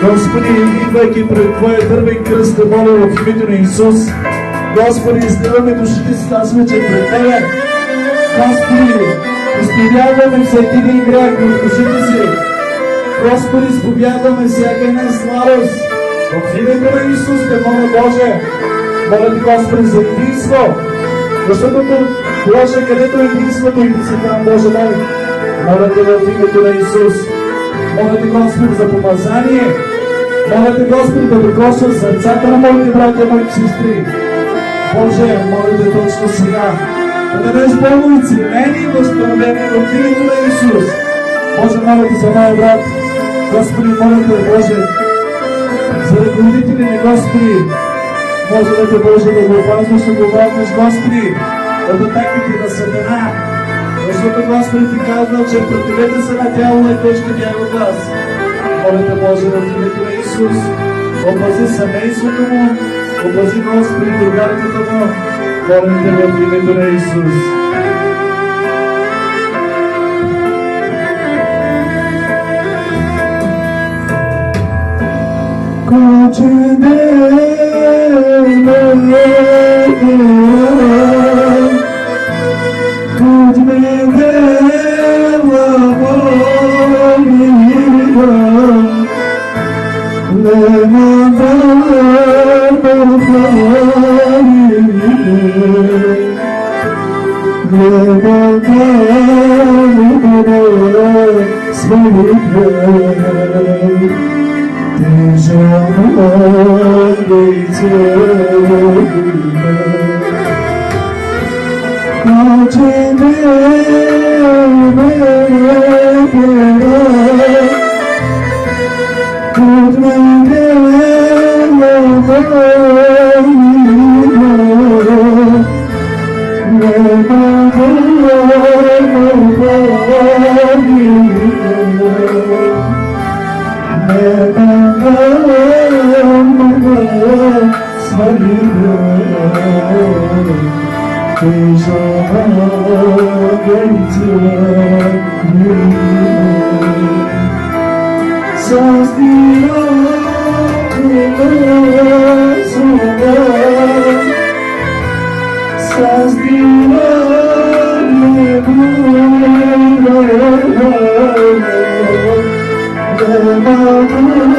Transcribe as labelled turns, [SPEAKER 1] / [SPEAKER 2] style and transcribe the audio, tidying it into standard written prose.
[SPEAKER 1] Господи, идвайки пред Твоя дървен кръст, те моля в името на Исус. Господи, изливаме душите си тази вечер пред Тебе. Господи, изповядваме всеки един грях в душите си. Господи, изповядваме всяка една слабост. В името на Исус те моля, Боже. Моля Ти, Господи, за единство. Защото Боже, където е единството и Ти си там, Боже мой. Моля Те в името на Исус. Моля Те, Господи, за помазание. Моля Те, Господи, да докосваш сърцата на моите братя, моите сестри. Боже, моля Те точно сега да дадеш пълно ицеление и възстановление в името на Исус. Боже, моля Те за моя брат. Господи, моля Те, Боже, за ръководители на Господи. Може да Те, Боже, да го опазваш, да го върнеш, Господи, от атаките на Сатана. Защото, Господи, Ти казва, че противете се на дявола и той ще бяга от вас. Моля Те, Боже, в името на Исус, опази семейството му, опази, Господи, другарката му. Моля Те в името на Исус.
[SPEAKER 2] Thank you.